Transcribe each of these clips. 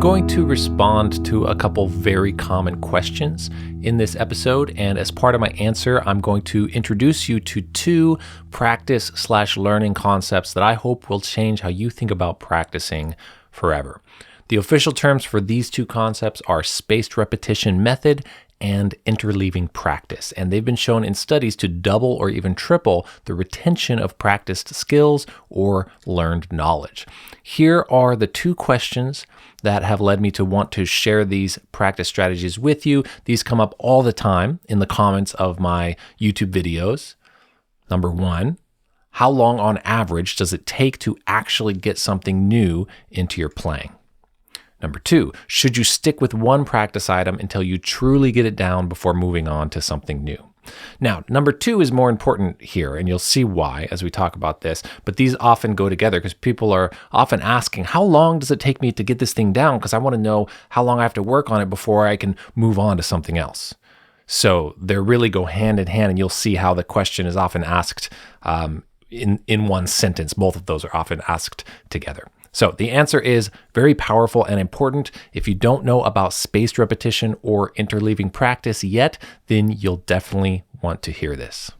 going to respond to a couple very common questions in this episode, and as part of my answer, I'm going to introduce you to two practice/learning concepts that I hope will change how you think about practicing forever. The official terms for these two concepts are spaced repetition method and interleaving practice, and they've been shown in studies to double or even triple the retention of practiced skills or learned knowledge. Here are the two questions that have led me to want to share these practice strategies with you. These come up all the time in the comments of my YouTube videos. Number one, how long on average does it take to actually get something new into your playing? Number two, should you stick with one practice item until you truly get it down before moving on to something new? Now, number two is more important here, and you'll see why as we talk about this, but these often go together because people are often asking, how long does it take me to get this thing down? Because I want to know how long I have to work on it before I can move on to something else. So they really go hand in hand, and you'll see how the question is often asked in one sentence. Both of those are often asked together. So the answer is very powerful and important. If you don't know about spaced repetition or interleaving practice yet, then you'll definitely want to hear this.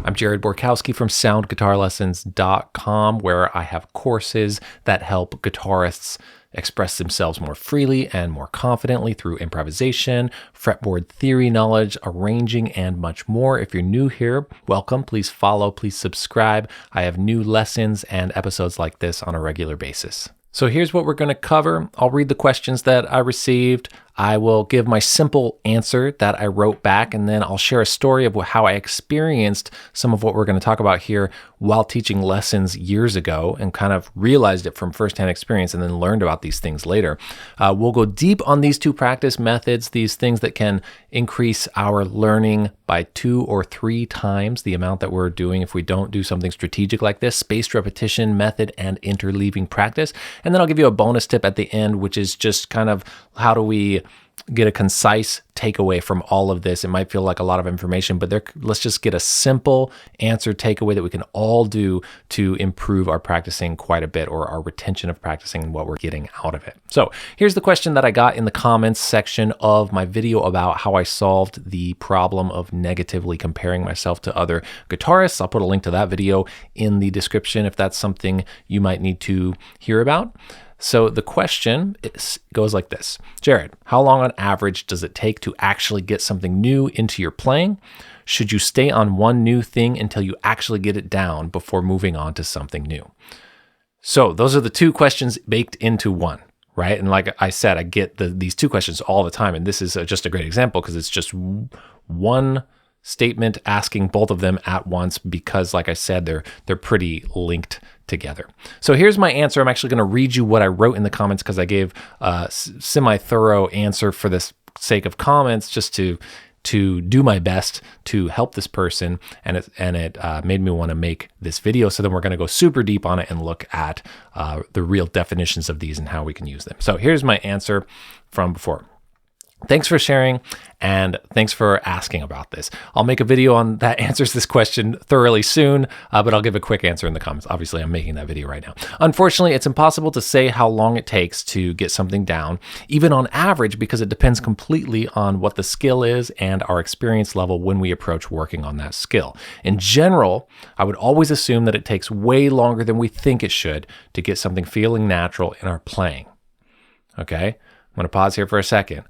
I'm Jared Borkowski from SoundGuitarLessons.com, where I have courses that help guitarists express themselves more freely and more confidently through improvisation, fretboard theory knowledge, arranging, and much more. If you're new here, welcome. Please follow, please subscribe. I have new lessons and episodes like this on a regular basis. So here's what we're going to cover. I'll read the questions that I received. I will give my simple answer that I wrote back, and then I'll share a story of how I experienced some of what we're going to talk about here while teaching lessons years ago and kind of realized it from firsthand experience and then learned about these things later. We'll go deep on these two practice methods, these things that can increase our learning by 2 or 3 times the amount that we're doing if we don't do something strategic like this, spaced repetition method and interleaving practice. And then I'll give you a bonus tip at the end, which is just kind of how do we get a concise takeaway from all of this. It might feel like a lot of information, but let's just get a simple answer takeaway that we can all do to improve our practicing quite a bit, or our retention of practicing and what we're getting out of it. So here's the question that I got in the comments section of my video about how I solved the problem of negatively comparing myself to other guitarists. I'll put a link to that video in the description if that's something you might need to hear about. So the question goes like this. Jared, how long on average does it take to actually get something new into your playing? Should you stay on one new thing until you actually get it down before moving on to something new? So those are the two questions baked into one, right? And like I said, I get these two questions all the time, and this is just a great example because it's just one statement asking both of them at once because, like I said, they're pretty linked together. So here's my answer. I'm actually going to read you what I wrote in the comments because I gave a semi-thorough answer for the sake of comments, just to do my best to help this person, and it made me want to make this video. So then we're going to go super deep on it and look at the real definitions of these and how we can use them. So here's my answer from before. Thanks for sharing, and thanks for asking about this. I'll make a video on that answers this question thoroughly soon, but I'll give a quick answer in the comments. Obviously, I'm making that video right now. Unfortunately, it's impossible to say how long it takes to get something down, even on average, because it depends completely on what the skill is and our experience level when we approach working on that skill. In general, I would always assume that it takes way longer than we think it should to get something feeling natural in our playing. Okay? I'm going to pause here for a second.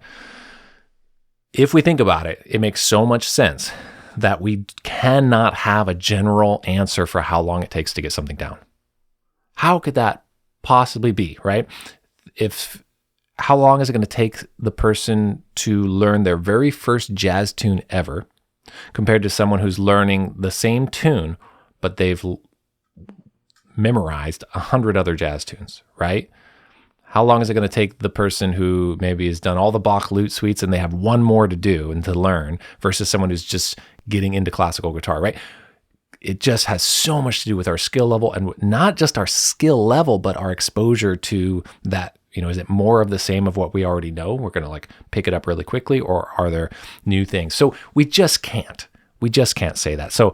If we think about it, it makes so much sense that we cannot have a general answer for how long it takes to get something down. How could that possibly be, right? How long is it going to take the person to learn their very first jazz tune ever compared to someone who's learning the same tune, but they've memorized 100 other jazz tunes, right? How long is it going to take the person who maybe has done all the Bach lute suites and they have one more to do and to learn versus someone who's just getting into classical guitar, right? It just has so much to do with our skill level, and not just our skill level, but our exposure to that. Is it more of the same of what we already know? We're going to pick it up really quickly, or are there new things? So we just can't. We just can't say that. So,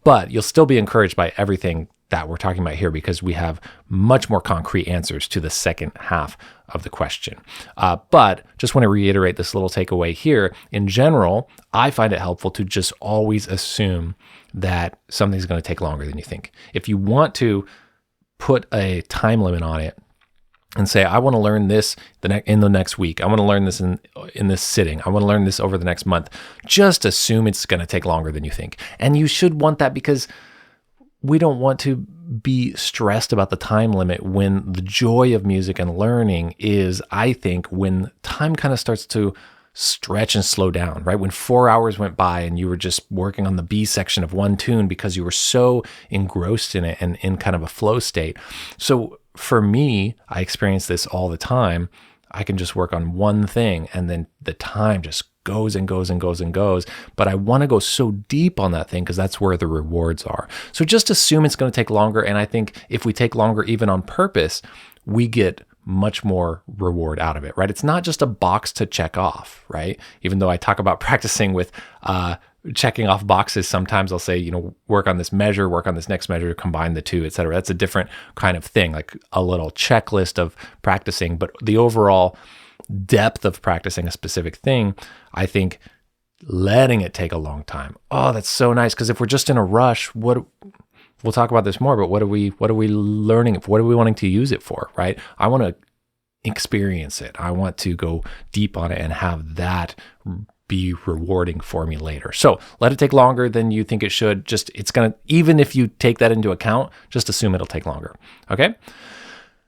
but you'll still be encouraged by everything that we're talking about here because we have much more concrete answers to the second half of the question. But just want to reiterate this little takeaway here. In general, I find it helpful to just always assume that something's going to take longer than you think. If you want to put a time limit on it and say, I want to learn this in the next week. I want to learn this in this sitting. I want to learn this over the next month. Just assume it's going to take longer than you think. And you should want that because we don't want to be stressed about the time limit when the joy of music and learning is, I think, when time kind of starts to stretch and slow down, right? When 4 hours went by and you were just working on the B section of one tune because you were so engrossed in it and in kind of a flow state. So for me, I experience this all the time. I can just work on one thing and then the time just goes and goes and goes and goes. But I want to go so deep on that thing because that's where the rewards are. So just assume it's going to take longer. And I think if we take longer, even on purpose, we get much more reward out of it, right? It's not just a box to check off, right? Even though I talk about practicing with checking off boxes, sometimes I'll say, work on this measure, work on this next measure, combine the two, et cetera. That's a different kind of thing, like a little checklist of practicing. But the overall depth of practicing a specific thing, I think letting it take a long time. Oh, that's so nice. Because if we're just in a rush, we'll talk about this more, but what are we learning? What are we wanting to use it for, right? I want to experience it. I want to go deep on it and have that be rewarding for me later. So let it take longer than you think it should. Even if you take that into account, just assume it'll take longer. Okay.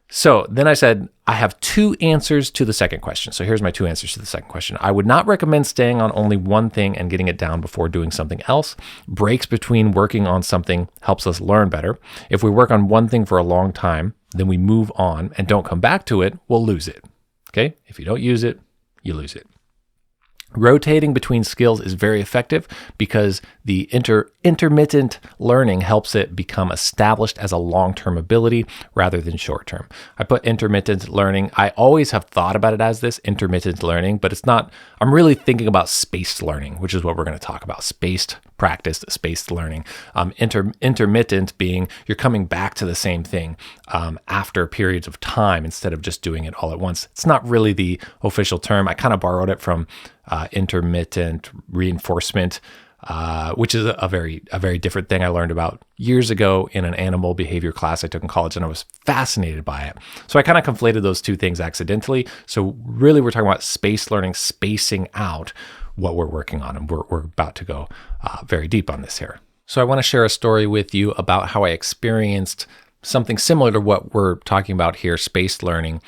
So then I said, I have two answers to the second question. So here's my two answers to the second question. I would not recommend staying on only one thing and getting it down before doing something else. Breaks between working on something helps us learn better. If we work on one thing for a long time, then we move on and don't come back to it, we'll lose it. Okay? If you don't use it, you lose it. Rotating between skills is very effective because the intermittent learning helps it become established as a long-term ability rather than short-term. I put intermittent learning. I always have thought about it as this intermittent learning, but it's not. I'm really thinking about spaced learning, which is what we're going to talk about. Spaced practice, spaced learning. Intermittent being you're coming back to the same thing after periods of time instead of just doing it all at once. It's not really the official term. I kind of borrowed it from intermittent reinforcement, which is a very different thing I learned about years ago in an animal behavior class I took in college, and I was fascinated by it. So I kind of conflated those two things accidentally. So really we're talking about spaced learning, spacing out what we're working on, and we're about to go very deep on this here. So I want to share a story with you about how I experienced something similar to what we're talking about here, spaced learning.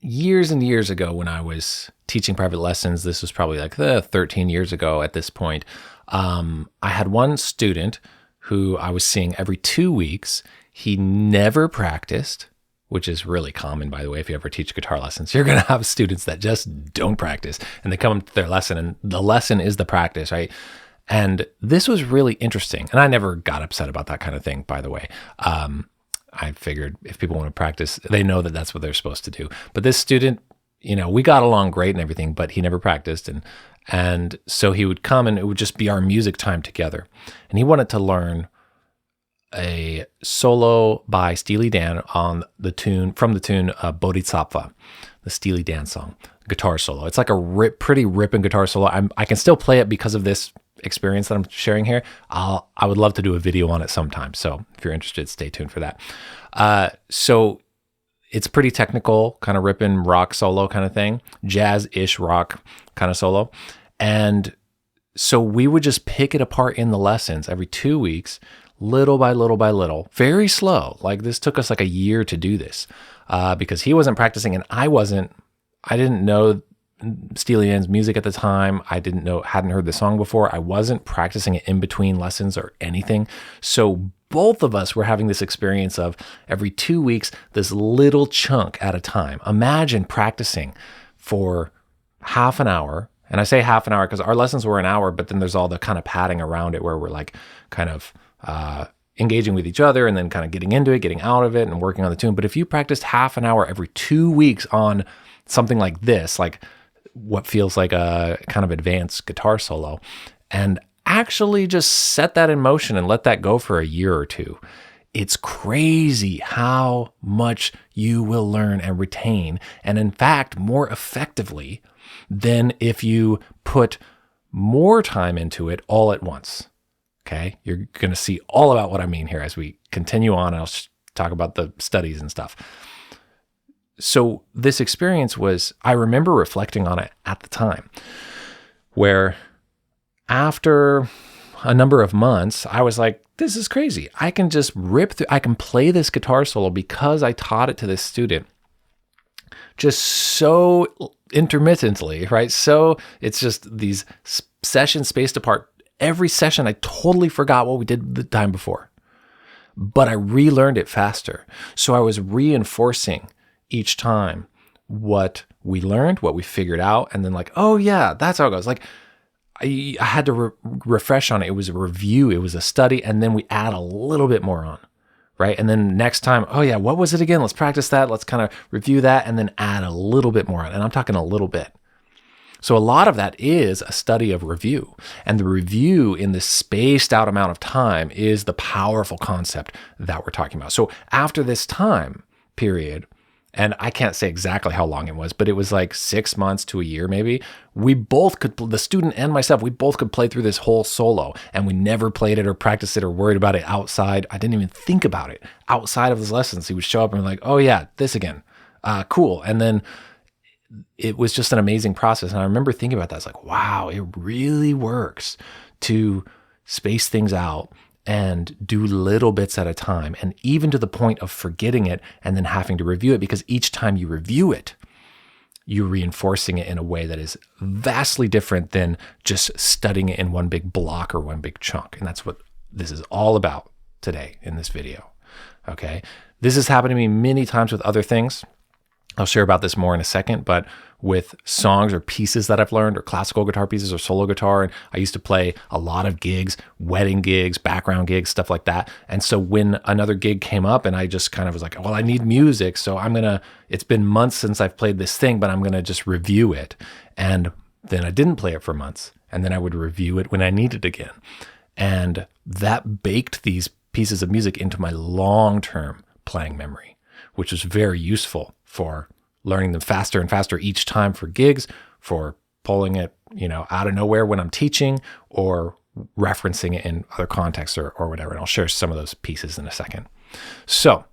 Years and years ago when I was teaching private lessons, this was probably like 13 years ago at this point, I had one student who I was seeing every 2 weeks. He never practiced, which is really common, by the way. If you ever teach guitar lessons, you're going to have students that just don't practice and they come to their lesson and the lesson is the practice, right? And this was really interesting. And I never got upset about that kind of thing, by the way. I figured if people want to practice, they know that that's what they're supposed to do. But this student, we got along great and everything, but he never practiced. And so he would come and it would just be our music time together. And he wanted to learn a solo by Steely Dan from the tune Bodhisattva, the Steely Dan song, guitar solo. It's like a pretty ripping guitar solo. I can still play it because of this experience that I'm sharing here. I would love to do a video on it sometime. So if you're interested, stay tuned for that. So it's pretty technical, kind of ripping rock solo kind of thing, jazz-ish rock kind of solo. And so we would just pick it apart in the lessons every 2 weeks, little by little by little, very slow. Like this took us like a year to do this because he wasn't practicing and I didn't know Steely Dan's music at the time. Hadn't heard the song before. I wasn't practicing it in between lessons or anything. So both of us were having this experience of every 2 weeks, this little chunk at a time. Imagine practicing for half an hour. And I say half an hour because our lessons were an hour, but then there's all the kind of padding around it where we're like kind of engaging with each other and then kind of getting into it, getting out of it and working on the tune. But if you practiced half an hour every 2 weeks on something like this, like what feels like a kind of advanced guitar solo, and actually just set that in motion and let that go for a year or two. It's crazy how much you will learn and retain, and in fact, more effectively than if you put more time into it all at once. Okay? You're going to see all about what I mean here as we continue on. I'll talk about the studies and stuff. So this experience was, I remember reflecting on it at the time, where after a number of months, I was like, this is crazy. I can just rip through, I can play this guitar solo because I taught it to this student just so intermittently, right? So it's just these sessions spaced apart. Every session, I totally forgot what we did the time before, but I relearned it faster. So I was reinforcing each time what we learned, what we figured out, and then like, oh yeah, that's how it goes. Like I had to refresh on it. It was a review, it was a study, and then we add a little bit more on, right? And then next time, oh yeah, what was it again? Let's practice that. Let's kind of review that and then add a little bit more on. And I'm talking a little bit. So a lot of that is a study of review. And the review in this spaced out amount of time is the powerful concept that we're talking about. So after this time period, and I can't say exactly how long it was, but it was like 6 months to a year maybe, we both could, the student and myself, we both could play through this whole solo, and we never played it or practiced it or worried about it outside. I didn't even think about it outside of his lessons. He would show up and be like, oh yeah, this again. Cool. And then it was just an amazing process. And I remember thinking about that. It's like, wow, it really works to space things out and do little bits at a time, and even to the point of forgetting it and then having to review it, because each time you review it, you're reinforcing it in a way that is vastly different than just studying it in one big block or one big chunk. And that's what this is all about today in this video. Okay. This has happened to me many times with other things. I'll share about this more in a second, but with songs or pieces that I've learned, or classical guitar pieces or solo guitar, and I used to play a lot of gigs, wedding gigs, background gigs, stuff like that. And so when another gig came up and I just kind of was like, well, I need music, so it's been months since I've played this thing, but I'm going to just review it. And then I didn't play it for months, and then I would review it when I needed it again. And that baked these pieces of music into my long-term playing memory, which was very useful for learning them faster and faster each time for gigs, for pulling it, out of nowhere when I'm teaching, or referencing it in other contexts or whatever. And I'll share some of those pieces in a second. So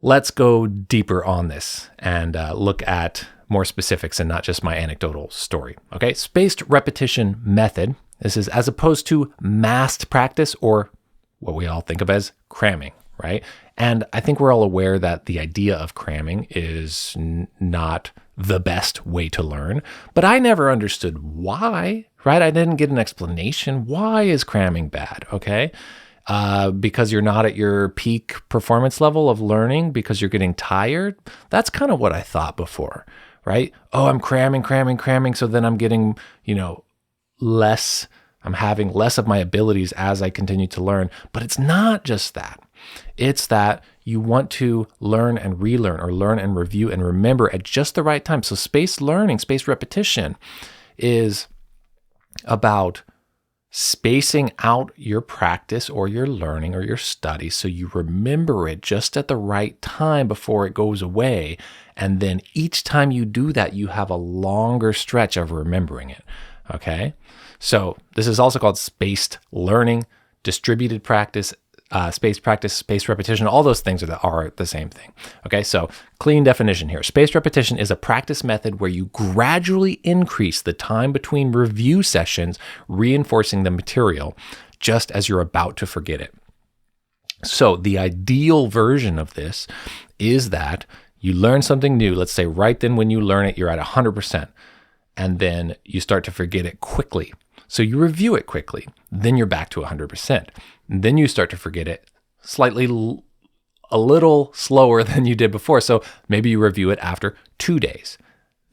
let's go deeper on this and look at more specifics and not just my anecdotal story. Okay, spaced repetition method. This is as opposed to massed practice, or what we all think of as cramming, right? And I think we're all aware that the idea of cramming is not the best way to learn, but I never understood why, right? I didn't get an explanation. Why is cramming bad? Okay. Because you're not at your peak performance level of learning, because you're getting tired. That's kind of what I thought before, right? Oh, I'm cramming. So then I'm getting, less, I'm having less of my abilities as I continue to learn. But it's not just that. It's that you want to learn and relearn, or learn and review and remember at just the right time. So spaced learning, spaced repetition is about spacing out your practice or your learning or your study so you remember it just at the right time before it goes away. And then each time you do that, you have a longer stretch of remembering it. Okay? So this is also called spaced learning, distributed practice, spaced practice, spaced repetition. All those things are the same thing. Okay, so clean definition here. Spaced repetition is a practice method where you gradually increase the time between review sessions, reinforcing the material just as you're about to forget it. So the ideal version of this is that you learn something new. Let's say right then when you learn it, you're at 100%, and then you start to forget it quickly. So you review it quickly, then you're back to 100%. And then you start to forget it slightly, a little slower than you did before. So maybe you review it after 2 days,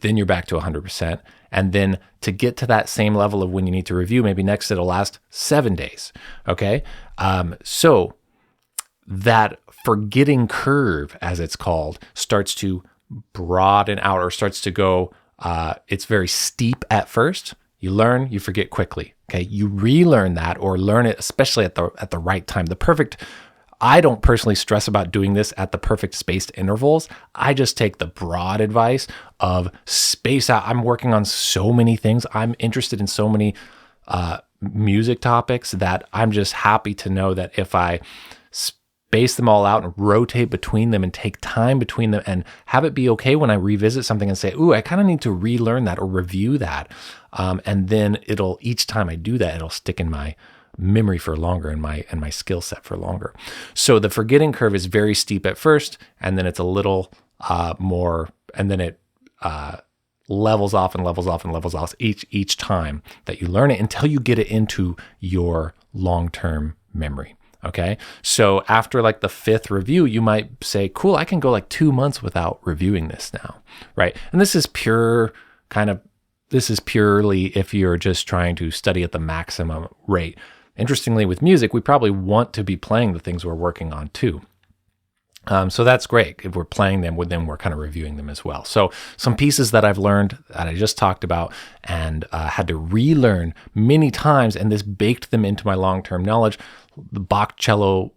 then you're back to 100%. And then to get to that same level of when you need to review, maybe next it'll last 7 days. Okay. So that forgetting curve, as it's called, starts to broaden out, or starts to go It's very steep at first. You learn, you forget quickly. Okay, you relearn that or learn it, especially at the right time. I don't personally stress about doing this at the perfect spaced intervals. I just take the broad advice of space out. I'm working on so many things. I'm interested in so many music topics that I'm just happy to know that if I space them all out and rotate between them and take time between them and have it be okay when I revisit something and say, ooh, I kind of need to relearn that or review that. And then each time I do that, it'll stick in my memory for longer and my skill set for longer. So the forgetting curve is very steep at first, and then it's a little more, and then it levels off and levels off and levels off each time that you learn it until you get it into your long-term memory. Okay. So after like the 5th review, you might say, cool, I can go like 2 months without reviewing this now. Right. And this is purely if you're just trying to study at the maximum rate. Interestingly, with music, we probably want to be playing the things we're working on too. So that's great. If we're playing them, then we're kind of reviewing them as well. So some pieces that I've learned that I just talked about and had to relearn many times, and this baked them into my long-term knowledge. The Bach cello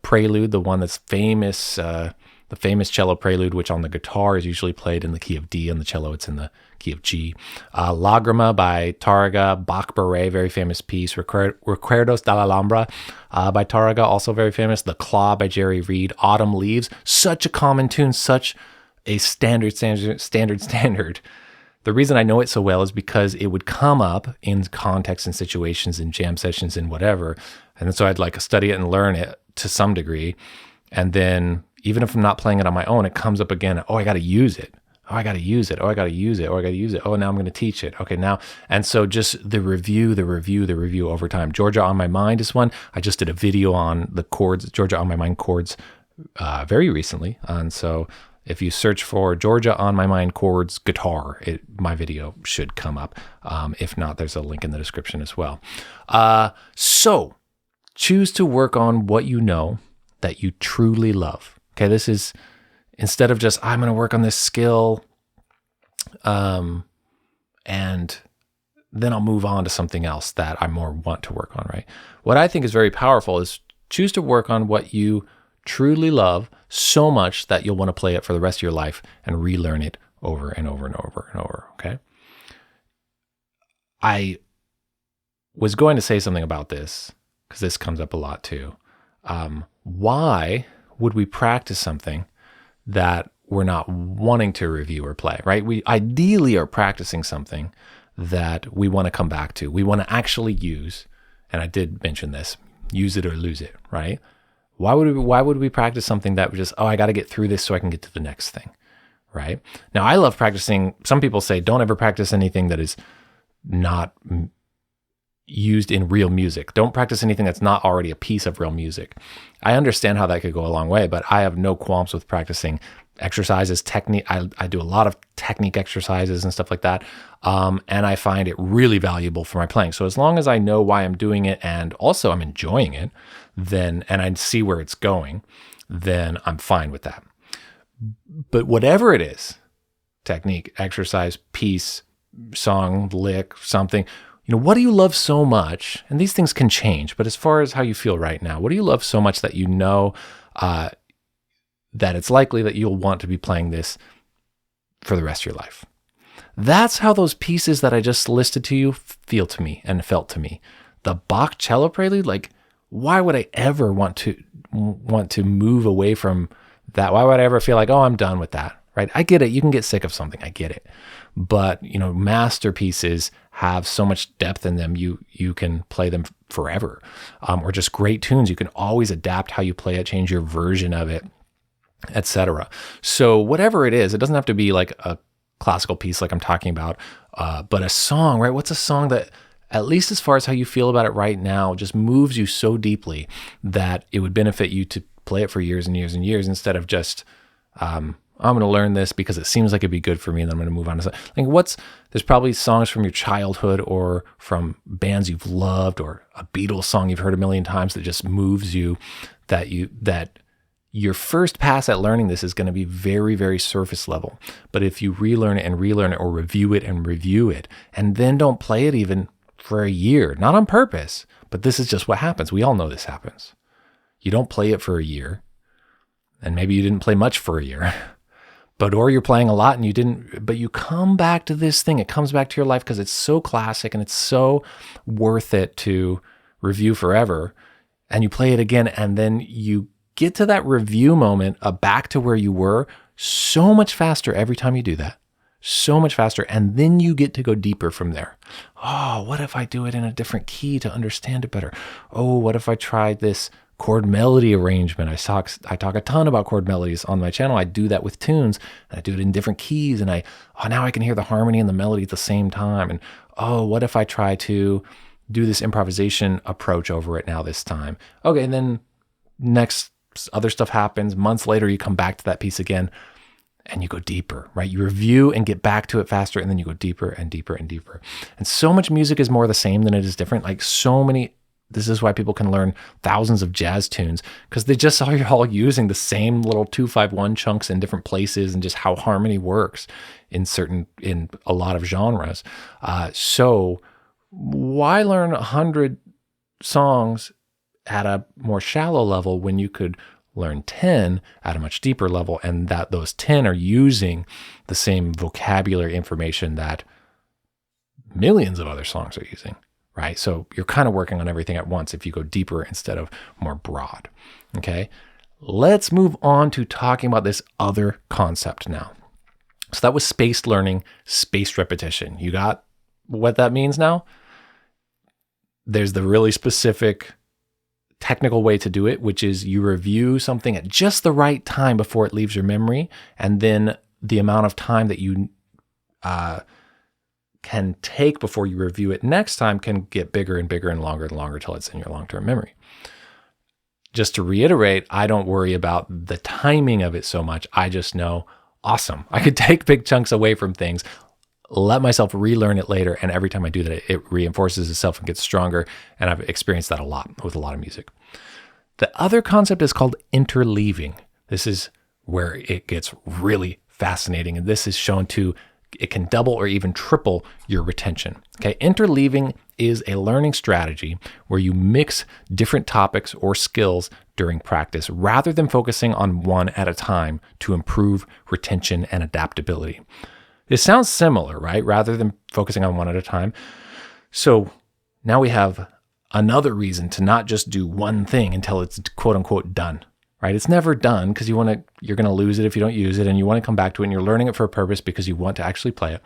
prelude, the one that's famous, the famous cello prelude, which on the guitar is usually played in the key of D, on the cello it's in the key of G. Lagrima by Tarrega, Bach Beret, very famous piece. Recuerdos de la Alhambra by Tarrega, also very famous. The Claw by Jerry Reed. Autumn Leaves, such a common tune, such a standard. The reason I know it so well is because it would come up in context and situations in jam sessions and whatever. And so I'd like study it and learn it to some degree. And then even if I'm not playing it on my own, it comes up again. Oh, I got to use it. Oh, I got to use it. Oh, I got to use it. Oh, I got to use it. Oh, now I'm going to teach it. Okay, now. And so just the review over time. Georgia on My Mind is one. I just did a video on the chords, Georgia on My Mind chords very recently. And so if you search for Georgia on My Mind chords guitar, my video should come up. If not, there's a link in the description as well. So choose to work on what you know that you truly love. Okay, this is instead of just, I'm going to work on this skill and then I'll move on to something else that I more want to work on, right? What I think is very powerful is choose to work on what you truly love so much that you'll want to play it for the rest of your life and relearn it over and over and over and over, okay? I was going to say something about this because this comes up a lot too. Why would we practice something that we're not wanting to review or play, right? We ideally are practicing something that we want to come back to. We want to actually use, and I did mention this, use it or lose it, right? Why would we practice something that would just, I got to get through this so I can get to the next thing, right? Now, I love practicing. Some people say, don't ever practice anything that is not used in real music. Don't practice anything that's not already a piece of real music. I understand how that could go a long way, but I have no qualms with practicing exercises, technique. I do a lot of technique exercises and stuff like that. And I find it really valuable for my playing. So as long as I know why I'm doing it and also I'm enjoying it, and I see where it's going, then I'm fine with that. But whatever it is, technique, exercise, piece, song, lick, something, what do you love so much? And these things can change, but as far as how you feel right now, what do you love so much that you know that it's likely that you'll want to be playing this for the rest of your life? That's how those pieces that I just listed to you feel to me and felt to me. The Bach cello prelude, like, why would I ever want to move away from that? Why would I ever feel like, I'm done with that, right? I get it. You can get sick of something. I get it. But, masterpieces have so much depth in them. You can play them forever, or just great tunes. You can always adapt how you play it, change your version of it, etc. So whatever it is, it doesn't have to be like a classical piece like I'm talking about, but a song, right? What's a song that, at least as far as how you feel about it right now, just moves you so deeply that it would benefit you to play it for years and years and years instead of just, I'm going to learn this because it seems like it'd be good for me and then I'm going to move on to something. Like there's probably songs from your childhood or from bands you've loved or a Beatles song you've heard a million times that just moves you, that your first pass at learning this is going to be very, very surface level. But if you relearn it or review it and review it, and then don't play it even for a year, not on purpose, but this is just what happens. We all know this happens. You don't play it for a year, and maybe you didn't play much for a year, or you're playing a lot and you didn't, but you come back to this thing. It comes back to your life because it's so classic and it's so worth it to review forever. And you play it again, and then you get to that review moment, back to where you were so much faster every time you do that. So much faster. And then you get to go deeper from there. Oh, what if I do it in a different key to understand it better? Oh, what if I tried this chord melody arrangement? I talk a ton about chord melodies on my channel. I do that with tunes, and I do it in different keys, and now I can hear the harmony and the melody at the same time. And what if I try to do this improvisation approach over it now this time? Okay, and then next other stuff happens. Months later, you come back to that piece again, and you go deeper, right? You review and get back to it faster, and then you go deeper and deeper and deeper. And so much music is more the same than it is different. This is why people can learn thousands of jazz tunes, because they just are all using the same little 2-5-1 chunks in different places, and just how harmony works in a lot of genres. So why learn 100 songs at a more shallow level when you could learn 10 at a much deeper level, and that those 10 are using the same vocabulary information that millions of other songs are using? Right? So you're kind of working on everything at once if you go deeper instead of more broad. Okay. Let's move on to talking about this other concept now. So that was spaced learning, spaced repetition. You got what that means now? There's the really specific technical way to do it, which is you review something at just the right time before it leaves your memory. And then the amount of time that you, can take before you review it next time can get bigger and bigger and longer till it's in your long-term memory. Just to reiterate, I don't worry about the timing of it so much. I just know, awesome, I could take big chunks away from things, let myself relearn it later, and every time I do that, it reinforces itself and gets stronger, and I've experienced that a lot with a lot of music. The other concept is called interleaving. This is where it gets really fascinating, and this is shown to it can double or even triple your retention. Okay, interleaving is a learning strategy where you mix different topics or skills during practice rather than focusing on one at a time to improve retention and adaptability. This sounds similar, right? Rather than focusing on one at a time. So now we have another reason to not just do one thing until it's quote unquote done. Right? It's never done because you're going to lose it if you don't use it, and you want to come back to it, and you're learning it for a purpose because you want to actually play it.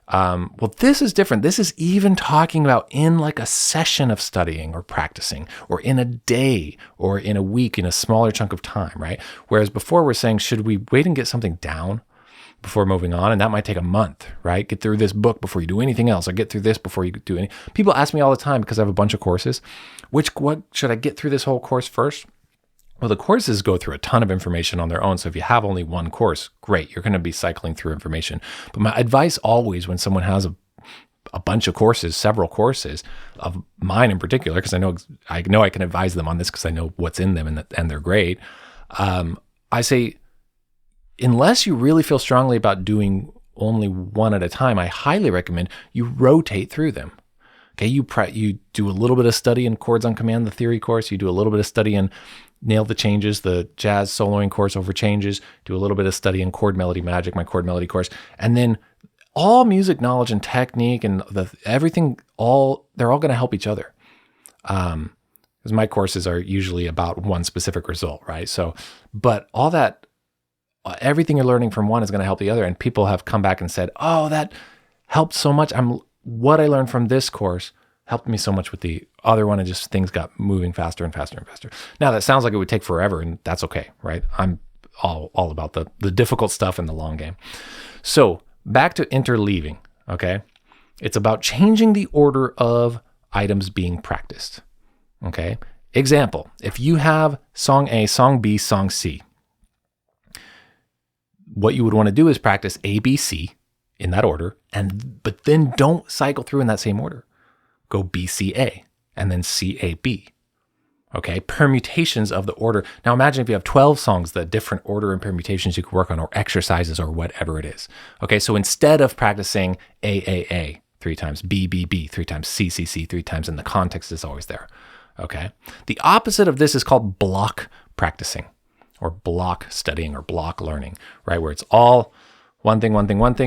Well, this is different. This is even talking about in like a session of studying or practicing, or in a day, or in a week, in a smaller chunk of time, right? Whereas before we're saying, should we wait and get something down before moving on? And that might take a month, right? Get through this book before you do anything else, or get through this before you do any. People ask me all the time because I have a bunch of courses, what should I get through this whole course first? Well, the courses go through a ton of information on their own. So if you have only one course, great, you're going to be cycling through information. But my advice always when someone has a bunch of courses, several courses of mine in particular, because I know I can advise them on this because I know what's in them and they're great. I say, unless you really feel strongly about doing only one at a time, I highly recommend you rotate through them. Okay, you do a little bit of study in Chords on Command, the theory course. You do a little bit of study in Nail the Changes, the jazz soloing course over changes. Do a little bit of study in Chord Melody Magic, my Chord Melody course. And then all music knowledge and technique and everything, they're all going to help each other. Because my courses are usually about one specific result, right? So, but all that, everything you're learning from one is going to help the other. And people have come back and said, oh, that helped so much. What I learned from this course helped me so much with the other one, and just things got moving faster and faster and faster. Now that sounds like it would take forever, and that's okay, right? I'm all about the difficult stuff in the long game. So back to interleaving, okay? It's about changing the order of items being practiced, okay? Example, if you have song A, song B, song C, what you would want to do is practice A, B, C in that order, but then don't cycle through in that same order. Go B, C, A, and then C, A, B. Okay, permutations of the order. Now imagine if you have 12 songs, the different order and permutations you could work on, or exercises, or whatever it is. Okay, so instead of practicing A 3 times, B 3 times, C 3 times, and the context is always there. Okay, the opposite of this is called block practicing, or block studying, or block learning, right? Where it's all one thing,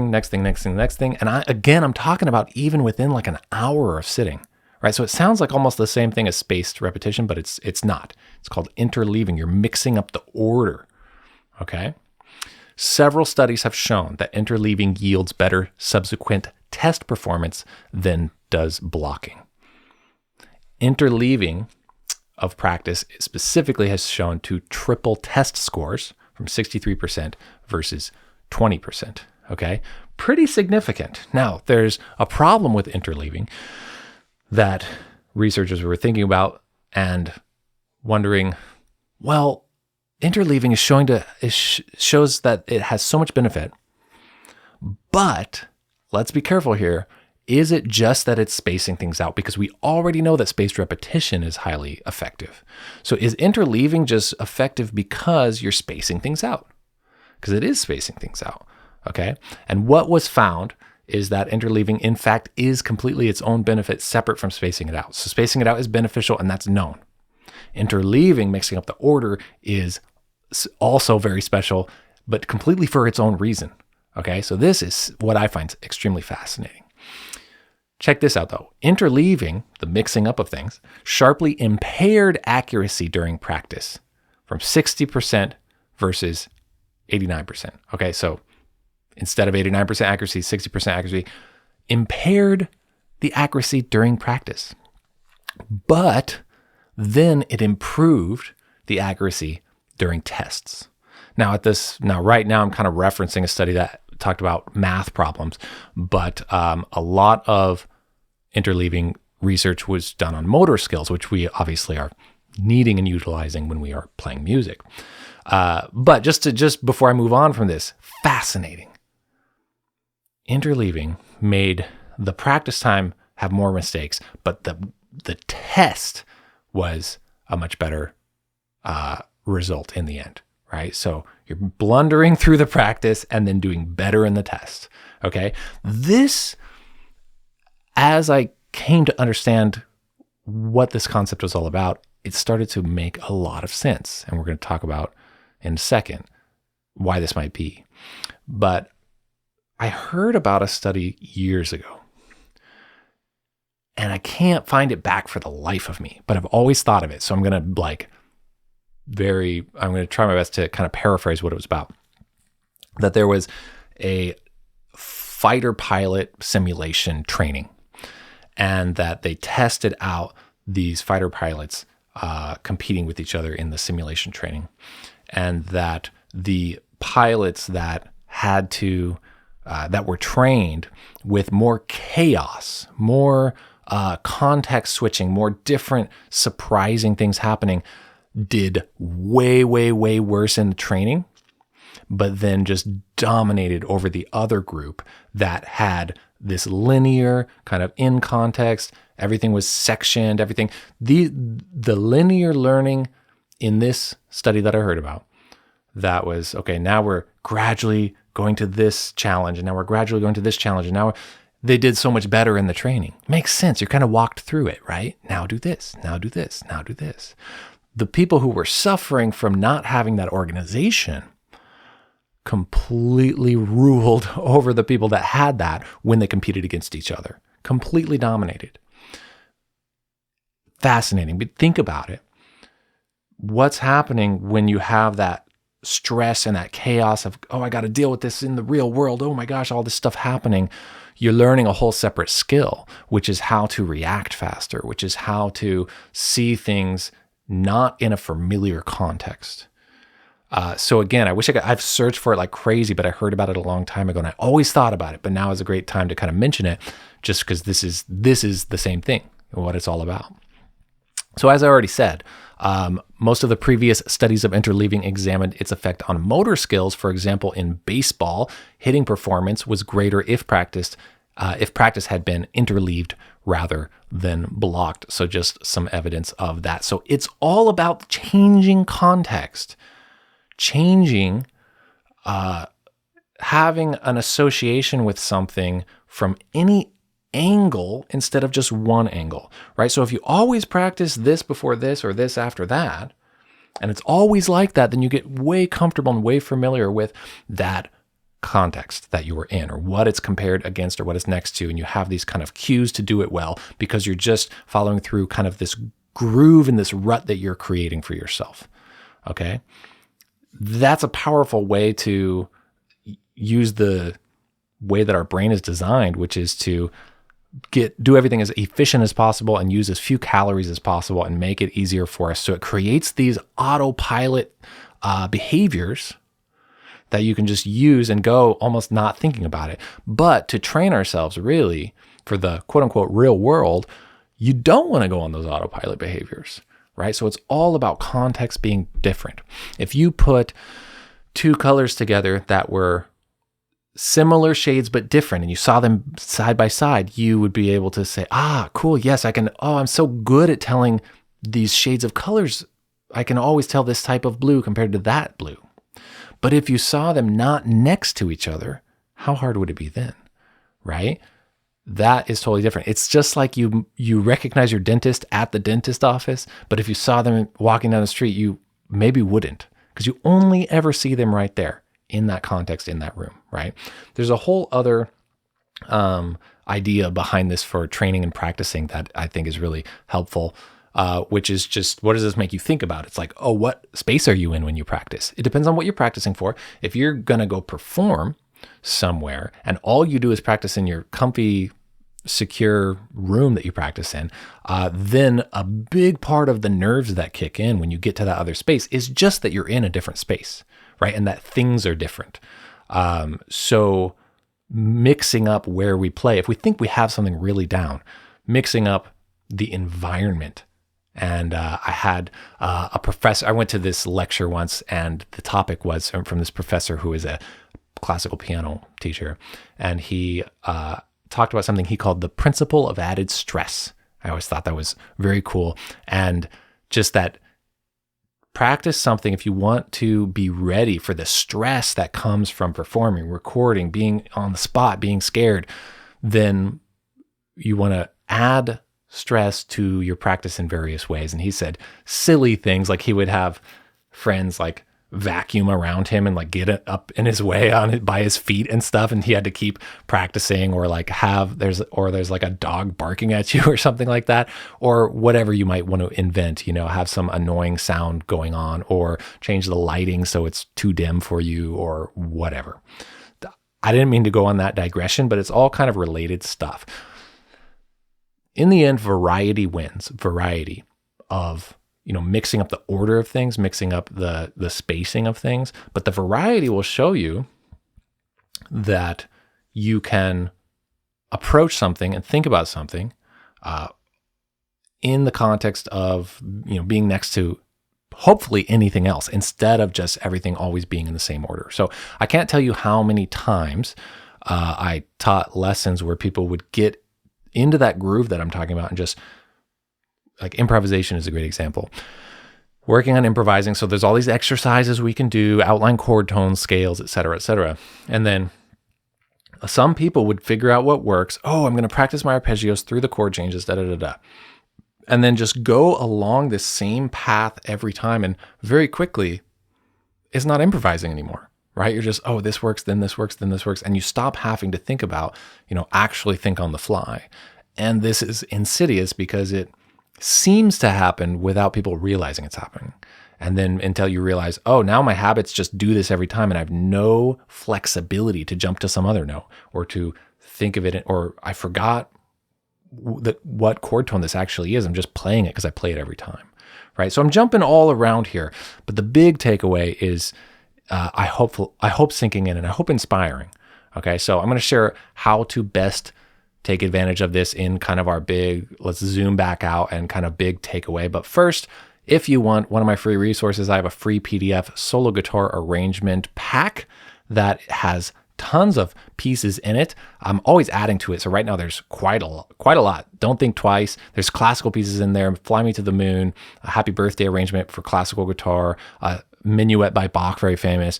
next thing. And I'm talking about even within like an hour of sitting. Right, so it sounds like almost the same thing as spaced repetition, but it's not. It's called interleaving. You're mixing up the order, okay? Several studies have shown that interleaving yields better subsequent test performance than does blocking. Interleaving of practice specifically has shown to triple test scores from 63% versus 20%, okay? Pretty significant. Now, there's a problem with interleaving that researchers were thinking about and wondering, well, interleaving shows that it has so much benefit, but let's be careful here. Is it just that it's spacing things out? Because we already know that spaced repetition is highly effective. So is interleaving just effective because you're spacing things out? Because it is spacing things out, okay? And what was found is that interleaving, in fact, is completely its own benefit, separate from spacing it out. So spacing it out is beneficial, and that's known. Interleaving, mixing up the order, is also very special, but completely for its own reason. Okay, so this is what I find extremely fascinating. Check this out, though. Interleaving, the mixing up of things, sharply impaired accuracy during practice from 60% versus 89%. Okay, so instead of 89% accuracy, 60% accuracy, impaired the accuracy during practice. But then it improved the accuracy during tests. Now right now I'm kind of referencing a study that talked about math problems, but a lot of interleaving research was done on motor skills, which we obviously are needing and utilizing when we are playing music. But just before I move on from this, fascinating. Interleaving made the practice time have more mistakes, but the test was a much better result in the end, right? So you're blundering through the practice and then doing better in the test, okay? This, as I came to understand what this concept was all about, it started to make a lot of sense. And we're going to talk about in a second why this might be. But I heard about a study years ago, and I can't find it back for the life of me, but I've always thought of it. So I'm going to try my best to kind of paraphrase what it was about. That there was a fighter pilot simulation training, and that they tested out these fighter pilots competing with each other in the simulation training, and that the pilots that were trained with more chaos, more context switching, more different surprising things happening, did way, way, way worse in the training, but then just dominated over the other group that had this linear kind of in context. Everything was sectioned, everything. The linear learning in this study that I heard about, that was, okay, now we're gradually going to this challenge, and now we're gradually going to this challenge, and now they did so much better in the training. Makes sense. You kind of walked through it, right? Now do this, now do this, now do this. The people who were suffering from not having that organization completely ruled over the people that had that when they competed against each other. Completely dominated. Fascinating. But think about it. What's happening when you have that stress and that chaos of, oh, I got to deal with this in the real world. Oh my gosh, all this stuff happening. You're learning a whole separate skill, which is how to react faster, which is how to see things not in a familiar context. So again, I wish I've searched for it like crazy, but I heard about it a long time ago and I always thought about it, but now is a great time to kind of mention it just because this is the same thing, what it's all about. So as I already said, most of the previous studies of interleaving examined its effect on motor skills. For example, in baseball, hitting performance was greater if practice had been interleaved rather than blocked. So just some evidence of that. So it's all about changing context, changing, having an association with something from any angle instead of just one angle, right? So if you always practice this before this or this after that, and it's always like that, then you get way comfortable and way familiar with that context that you were in, or what it's compared against, or what it's next to. And you have these kind of cues to do it well because you're just following through kind of this groove and this rut that you're creating for yourself. Okay. That's a powerful way to use the way that our brain is designed, which is to do everything as efficient as possible and use as few calories as possible and make it easier for us. So it creates these autopilot behaviors that you can just use and go almost not thinking about it. But to train ourselves really for the quote unquote real world, you don't want to go on those autopilot behaviors, right? So it's all about context being different. If you put two colors together that were similar shades but different, and you saw them side by side, you would be able to say, cool, yes, I can, I'm so good at telling these shades of colors. I can always tell this type of blue compared to that blue. But if you saw them not next to each other, how hard would it be then, right? That is totally different. It's just like you recognize your dentist at the dentist office, but if you saw them walking down the street, you maybe wouldn't, because you only ever see them right there in that context, in that room, right? There's a whole other idea behind this for training and practicing that I think is really helpful, which is just, what does this make you think about? It's like, what space are you in when you practice? It depends on what you're practicing for. If you're going to go perform somewhere and all you do is practice in your comfy, secure room that you practice in, then a big part of the nerves that kick in when you get to that other space is just that you're in a different space, right? And that things are different. So mixing up where we play, if we think we have something really down, mixing up the environment. And I had a professor, I went to this lecture once, and the topic was from this professor who is a classical piano teacher. And he talked about something he called the principle of added stress. I always thought that was very cool. And just that practice something if you want to be ready for the stress that comes from performing, recording, being on the spot, being scared, then you want to add stress to your practice in various ways. And he said silly things, like he would have friends like vacuum around him and like get it up in his way on it by his feet and stuff, and he had to keep practicing, or like there's like a dog barking at you or something like that, or whatever you might want to invent, have some annoying sound going on, or change the lighting so it's too dim for you, or whatever. I didn't mean to go on that digression, but it's all kind of related stuff. In the end, variety wins. Variety of mixing up the order of things, mixing up the spacing of things. But the variety will show you that you can approach something and think about something in the context of being next to hopefully anything else, instead of just everything always being in the same order. So I can't tell you how many times I taught lessons where people would get into that groove that I'm talking about, and just like improvisation is a great example. Working on improvising. So there's all these exercises we can do, outline chord tones, scales, et cetera, et cetera. And then some people would figure out what works. I'm going to practice my arpeggios through the chord changes, and then just go along this same path every time. And very quickly, it's not improvising anymore, right? You're just, this works, then this works, then this works. And you stop having to think about, actually think on the fly. And this is insidious because it seems to happen without people realizing it's happening. And then until you realize, now my habits just do this every time, and I have no flexibility to jump to some other note or to think of it, or I forgot what chord tone this actually is. I'm just playing it because I play it every time, right? So I'm jumping all around here, but the big takeaway is I hope sinking in, and I hope inspiring. Okay, so I'm going to share how to best take advantage of this in kind of our big, let's zoom back out and kind of big takeaway. But first, if you want one of my free resources, I have a free PDF solo guitar arrangement pack that has tons of pieces in it. I'm always adding to it. So right now there's quite a lot. Don't think twice. There's classical pieces in there. Fly Me to the Moon, a Happy Birthday arrangement for classical guitar, Minuet by Bach, very famous,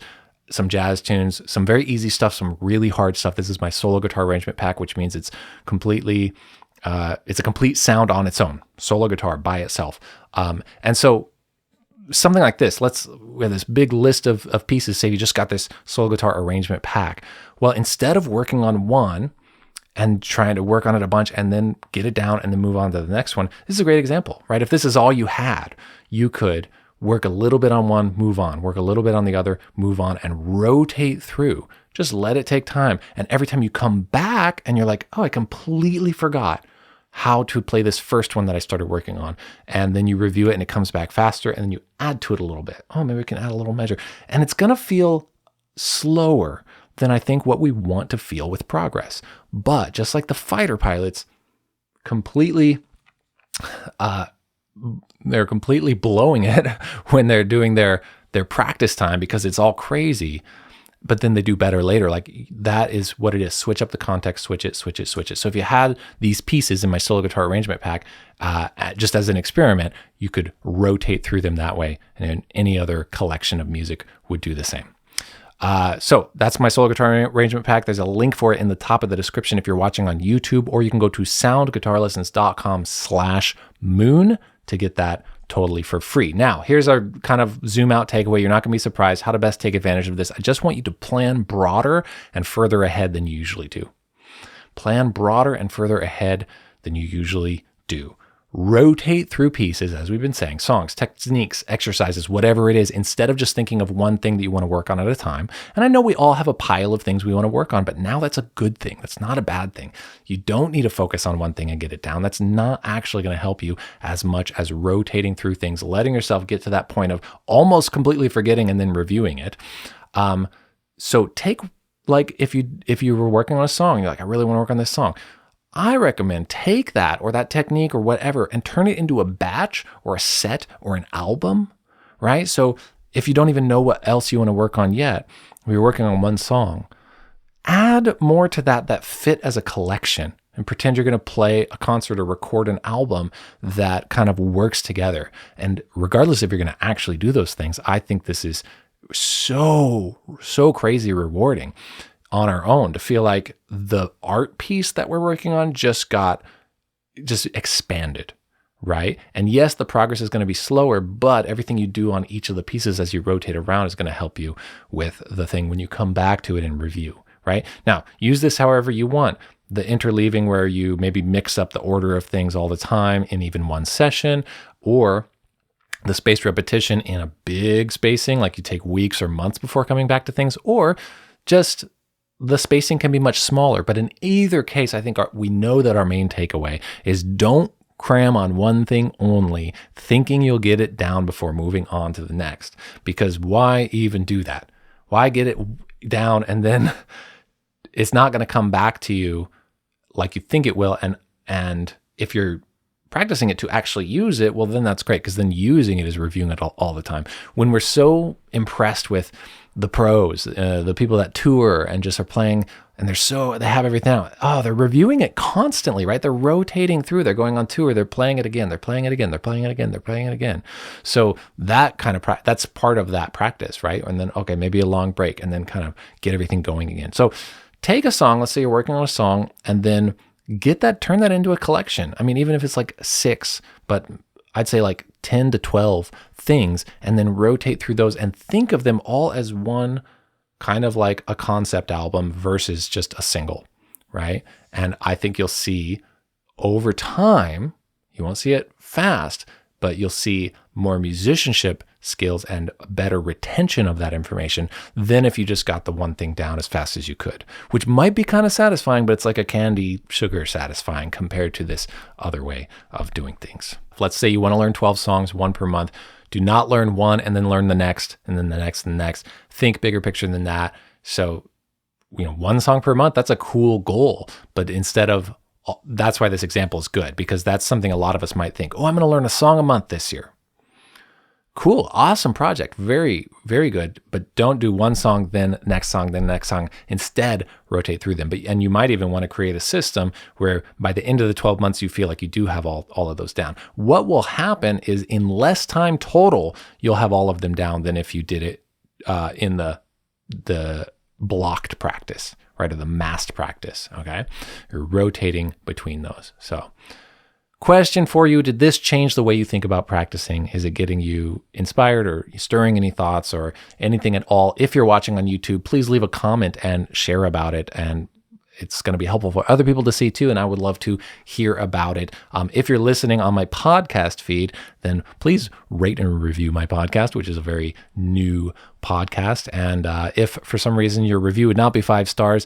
some jazz tunes, some very easy stuff, some really hard stuff. This is my solo guitar arrangement pack, which means it's completely, it's a complete sound on its own, solo guitar by itself. And so something like this, we have this big list of pieces. Say you just got this solo guitar arrangement pack. Well, instead of working on one and trying to work on it a bunch and then get it down and then move on to the next one, this is a great example, right? If this is all you had, you could work a little bit on one, move on, work a little bit on the other, move on, and rotate through. Just let it take time. And every time you come back and you're like, oh, I completely forgot how to play this first one that I started working on. And then you review it and it comes back faster, and then you add to it a little bit. Oh, maybe we can add a little measure. And it's going to feel slower than I think what we want to feel with progress. But just like the fighter pilots, they're completely blowing it when they're doing their practice time because it's all crazy. But then they do better later. Like, that is what it is. Switch up the context, switch it. So if you had these pieces in my solo guitar arrangement pack, just as an experiment, you could rotate through them that way. And any other collection of music would do the same. So that's my solo guitar arrangement pack. There's a link for it in the top of the description if you're watching on YouTube, or you can go to soundguitarlessons.com/moon to get that totally for free. Now, here's our kind of zoom out takeaway. You're not going to be surprised how to best take advantage of this. I just want you to plan broader and further ahead than you usually do. Plan broader and further ahead than you usually do. Rotate through pieces, as we've been saying, songs, techniques, exercises, whatever it is, instead of just thinking of one thing that you want to work on at a time. And I know we all have a pile of things we want to work on, but now that's a good thing. That's not a bad thing. You don't need to focus on one thing and get it down. That's not actually going to help you as much as rotating through things, letting yourself get to that point of almost completely forgetting and then reviewing it. So take, like, if you were working on a song, you're like, I really want to work on this song. I recommend take that or that technique or whatever and turn it into a batch or a set or an album, right? So if you don't even know what else you want to work on yet, or you're working on one song, add more to that fit as a collection, and pretend you're going to play a concert or record an album that kind of works together. And regardless if you're going to actually do those things, I think this is so crazy rewarding on our own to feel like the art piece that we're working on just expanded, right? And yes, the progress is going to be slower, but everything you do on each of the pieces as you rotate around is going to help you with the thing when you come back to it and review, right? Now, use this however you want. The interleaving, where you maybe mix up the order of things all the time in even one session, or the spaced repetition in a big spacing, like you take weeks or months before coming back to things, or just the spacing can be much smaller. But in either case, I think we know that our main takeaway is don't cram on one thing only, thinking you'll get it down before moving on to the next. Because why even do that? Why get it down and then it's not going to come back to you like you think it will? And if you're practicing it to actually use it, well, then that's great, because then using it is reviewing it all the time. When we're so impressed with the pros, the people that tour and just are playing, and they have everything out. Oh, they're reviewing it constantly, right? They're rotating through. They're going on tour. They're playing it again. They're playing it again. They're playing it again. They're playing it again. So that kind of that's part of that practice, right? And then, okay, maybe a long break, and then kind of get everything going again. So take a song. Let's say you're working on a song, and then turn that into a collection. I mean, even if it's like 6, but I'd say like 10 to 12 things, and then rotate through those and think of them all as one, kind of like a concept album versus just a single, right? And I think you'll see over time, you won't see it fast, but you'll see more musicianship skills and better retention of that information than if you just got the one thing down as fast as you could, which might be kind of satisfying, but it's like a candy sugar satisfying compared to this other way of doing things. Let's say you want to learn 12 songs, 1 per month. Do not learn one and then learn the next, and then the next and the next. Think bigger picture than that. So, 1 song per month, that's a cool goal. But that's why this example is good, because that's something a lot of us might think, oh, I'm going to learn a song a month this year. Cool. Awesome project. Very, very good. But don't do one song, then next song, then next song. Instead, rotate through them. And you might even want to create a system where by the end of the 12 months, you feel like you do have all of those down. What will happen is in less time total, you'll have all of them down than if you did it in the blocked practice, right? Or the massed practice, okay? You're rotating between those. So question for you, did this change the way you think about practicing? Is it getting you inspired or stirring any thoughts or anything at all? If you're watching on YouTube, please leave a comment and share about it. And it's going to be helpful for other people to see too. And I would love to hear about it. If you're listening on my podcast feed, then please rate and review my podcast, which is a very new podcast. And if for some reason your review would not be 5 stars,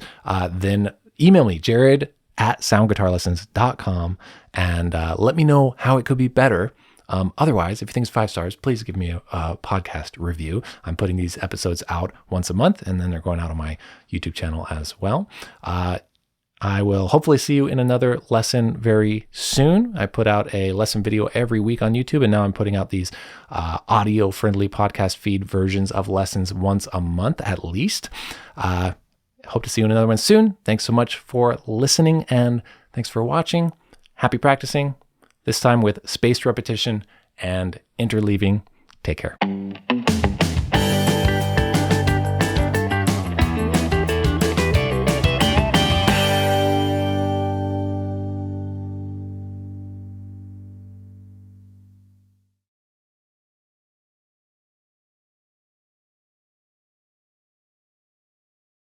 then email me, jared@soundguitarlessons.com, and let me know how it could be better. Otherwise, if you think it's 5 stars, please give me a podcast review. I'm putting these episodes out once a month, and then they're going out on my YouTube channel as well. I will hopefully see you in another lesson very soon. I put out a lesson video every week on YouTube, and now I'm putting out these audio-friendly podcast feed versions of lessons once a month at least. Hope to see you in another one soon. Thanks so much for listening, and thanks for watching. Happy practicing, this time with spaced repetition and interleaving. Take care.